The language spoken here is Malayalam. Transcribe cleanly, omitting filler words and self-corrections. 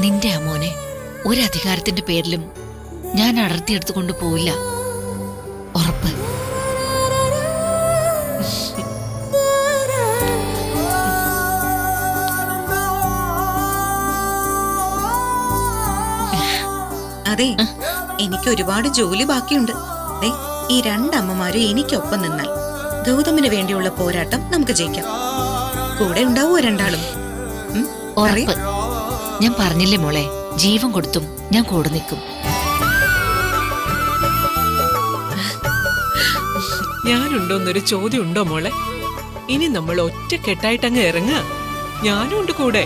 നിന്റെ അമ്മോനെ ഒരധികാരത്തിന്റെ പേരിലും ഞാൻ അടർത്തിയെടുത്തുകൊണ്ട് പോയില്ല. ഉറപ്പ്. അതെ, എനിക്ക് ഒരുപാട് ജോലി ബാക്കിയുണ്ട്. ഈ രണ്ടമ്മമാരും എനിക്കൊപ്പം നിന്നാൽ ഗൗതമിന് വേണ്ടിയുള്ള പോരാട്ടം നമുക്ക് ജയിക്കാം. കൂടെ ഉണ്ടാവോ രണ്ടാളും? ഉറപ്പ്. ഞാൻ പറഞ്ഞില്ലേ മോളെ, ജീവൻ കൊടുത്തും ഞാൻ കൂടെ നിൽക്കും. ഞാനുണ്ടോന്നൊരു ചോദ്യം ഉണ്ടോ മോളെ? ഇനി നമ്മൾ ഒറ്റക്കെട്ടായിട്ടങ്ങ് ഇറങ്ങ. ഞാനും ഉണ്ട് കൂടെ.